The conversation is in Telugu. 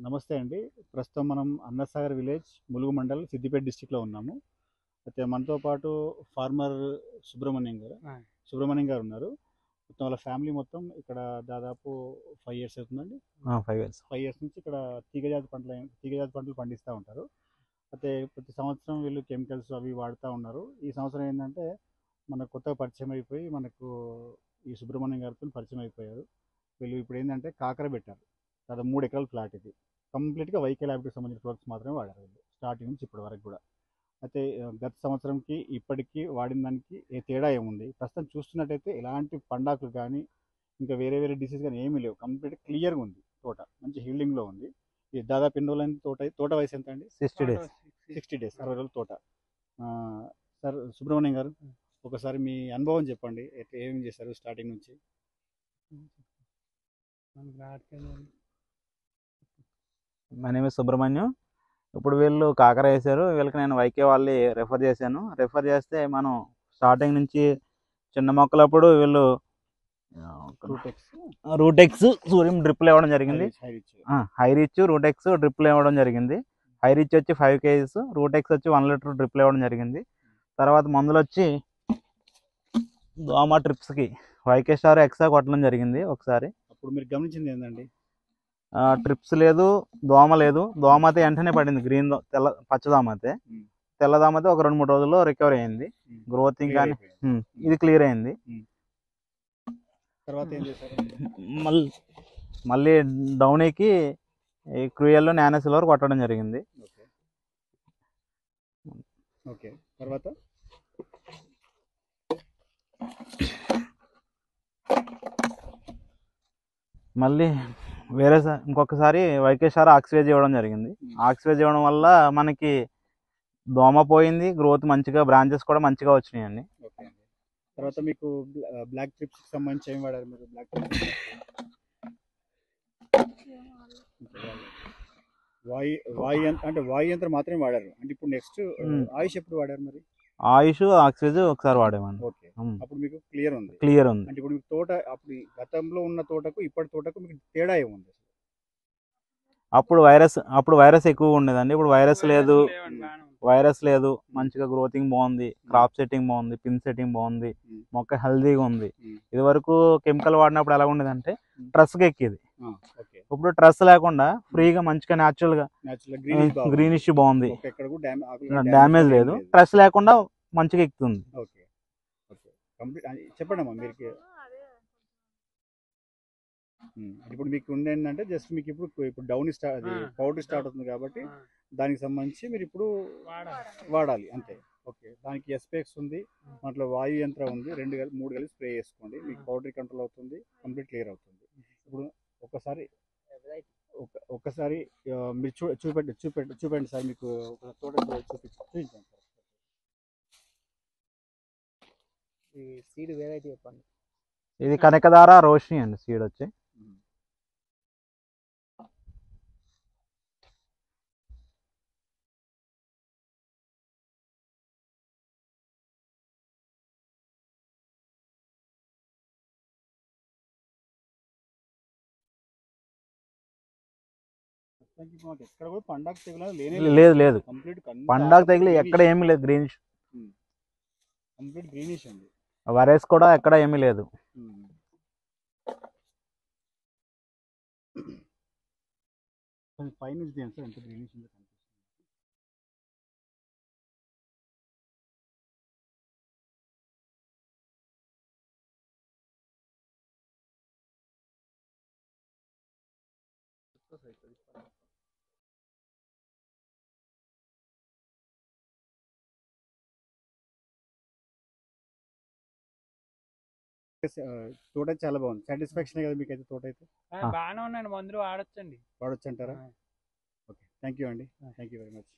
నమస్తే అండి. ప్రస్తుతం మనం అన్నసాగర్ విలేజ్, ములుగు మండల్, సిద్దిపేట డిస్ట్రిక్ట్‌లో ఉన్నాము. అయితే మనతో పాటు ఫార్మర్ సుబ్రహ్మణ్యం గారు సుబ్రహ్మణ్యం గారు ఉన్నారు. మొత్తం వాళ్ళ ఫ్యామిలీ మొత్తం ఇక్కడ దాదాపు 5 ఇయర్స్ అవుతుందండి. 5 ఇయర్స్ 5 ఇయర్స్ నుంచి ఇక్కడ తీగజాతి పంటలు పండిస్తూ ఉంటారు. అయితే ప్రతి సంవత్సరం వీళ్ళు కెమికల్స్ అవి వాడుతూ ఉన్నారు. ఈ సంవత్సరం ఏంటంటే మనకు కొత్తగా పరిచయం అయిపోయి మనకు ఈ సుబ్రహ్మణ్యం గారితో పరిచయం అయిపోయారు. వీళ్ళు ఇప్పుడు ఏంటంటే కాకర పెట్టారు. దాదాపు 3 ఎకరాల ఫ్లాట్ ఇది. కంప్లీట్‌గా వైకే ల్యాబ్‌కి సంబంధించిన ప్రొడక్ట్స్ మాత్రమే వాడారు వీళ్ళు. స్టార్టింగ్ నుంచి ఇప్పటి వరకు కూడా. అయితే గత సంవత్సరంకి ఇప్పటికి వాడిన దానికి తేడా ఏముంది? ప్రస్తుతం చూస్తున్నట్టయితే ఎలాంటి పండాకులు కానీ, ఇంకా వేరే వేరే డిసీజ్ కానీ ఏమీ లేవు. కంప్లీట్‌గా క్లియర్‌గా ఉంది తోట. మంచి హీల్డింగ్‌లో ఉంది. ఇది దాదాపు ఎన్ని రోజులైంది తోట వయసు ఎంత అండి? 60 డేస్ 60 డేస్, 60 రోజుల తోట. సార్ సుబ్రహ్మణ్యం గారు, ఒకసారి మీ అనుభవం చెప్పండి. ఏమేమి చేశారు స్టార్టింగ్ నుంచి? My name is Subrahmanyam. ఇప్పుడు వీళ్ళు కాకర వేశారు. వీళ్ళకి నేను వైకే వాళ్ళని రెఫర్ చేశాను. రెఫర్ చేస్తే మనం స్టార్టింగ్ నుంచి చిన్న మొక్కలప్పుడు వీళ్ళు రూటెక్స్ సూర్యం డ్రిప్లు ఇవ్వడం జరిగింది. హై రిచ్ రూటెక్స్ డ్రిప్లు ఇవ్వడం జరిగింది. హై రిచ్ వచ్చి 5 kgs, రూటెక్స్ వచ్చి 1 లీటర్ డ్రిప్లు ఇవ్వడం జరిగింది. తర్వాత మందులు వచ్చి దోమ ట్రిప్స్కి వైకే స్టార్ ఎక్సా కొట్టడం జరిగింది ఒకసారి. అప్పుడు మీరు గమనించింది ఏంటండి? ట్రిప్స్ లేదు, దోమ లేదు. దోమ అయితే వెంటనే పడింది. పచ్చ దోమ అయితే. తెల్ల దోమ అయితే ఒక 2-3 రోజుల్లో రికవర్ అయింది. గ్రోతింగ్ కానీ ఇది క్లియర్ అయింది. తర్వాత ఏం చేశారు? మళ్ళీ డౌనీకి క్రూయల్లో నానో సిల్వర్ కొట్టడం జరిగింది. ఓకే, తర్వాత మళ్ళీ ఇంకొకసారి వైకేసారి ఆక్సివేజ్ ఇవ్వడం జరిగింది. ఆక్సివేజ్ ఇవ్వడం వల్ల మనకి దోమ పోయింది, గ్రోత్ మంచిగా, బ్రాంచెస్ కూడా మంచిగా వచ్చినాయండి. ఓకే. తర్వాత మీకు బ్లాక్ ట్రిప్స్కి సంబంధించి ఏం వాడారు మీరు? బ్లాక్ ట్రిప్స్ వాయు యంత్రం మాత్రమే వాడారు అంటే ఇప్పుడు నెక్స్ట్ ఆయుష్ ఎప్పుడు వాడారు మరి? ఆయుష్ ఆక్సివేజ్ ఒకసారి వాడామండి. ఓకే, అప్పుడు మీకు క్లియర్ ఉంది. అంటే ఇప్పుడు మీకు తోట అప్పుడు గతంలో ఉన్న తోటకు ఇప్పటి తోటకు మీకు తేడా ఏముంది? అప్పుడు వైరస్ ఎక్కువ ఉండేదండి. ఇప్పుడు వైరస్ లేదు. మంచిగా గ్రోతింగ్ బాగుంది, క్రాప్ సెట్టింగ్ బాగుంది, పిన్ సెట్టింగ్ బాగుంది, మొక్క హెల్దీగా ఉంది. ఇది వరకు కెమికల్ వాడినప్పుడు ఎలా ఉండేదంటే ట్రస్కి ఎక్కేది. ఇప్పుడు ట్రస్ లేకుండా ఫ్రీగా మంచిగా న్యాచురల్ గా గ్రీనిష్ బాగుంది, డ్యామేజ్ లేదు. ట్రస్ లేకుండా మంచిగా ఎక్కుతుంది. చెప్పండి అమ్మా మీరు. ఇప్పుడు మీకు ఉండేంటంటే జస్ట్ మీకు ఇప్పుడు డౌన్ పౌడర్ స్టార్ట్ అవుతుంది కాబట్టి దానికి సంబంధించి మీరు ఇప్పుడు వాడాలి అంతే. ఓకే, దానికి ఎస్పీఎక్స్ ఉంది, దాంట్లో వాయు యంత్రం ఉంది. 2-3 కలిసి స్ప్రే చేసుకోండి, మీకు పౌడర్ కంట్రోల్ అవుతుంది, కంప్లీట్ క్లియర్ అవుతుంది. ఇప్పుడు ఒక్కసారి మీరు చూపెండి సార్. మీకు ఒక తోట చూపించండి సార్. ఈ సీడ్ వెరైటీ చెప్పండి. ఇది కనకదార రోషిని అండి సీడ్ వచ్చి. ఎక్కడ కూడా పండాకు తెగులు లేదు. పండాకు తెగులు ఎక్కడ ఏమీ లేదు. కంప్లీట్ గ్రీనిష్ అండి. వైరస్ కూడా ఎక్కడ ఏమీ లేదు. పైన ఎంత గ్రీనిష్ ఉందో కనిపిస్తుంది. తోట చాలా బాగుంది. సాటిస్ఫాక్షన్ కదా మీకు అయితే? తోట అయితే బాగానే ఉన్నాయండి. మందులు వాడొచ్చు అంటారా? ఓకే, థ్యాంక్ యూ అండి. Thank you very much.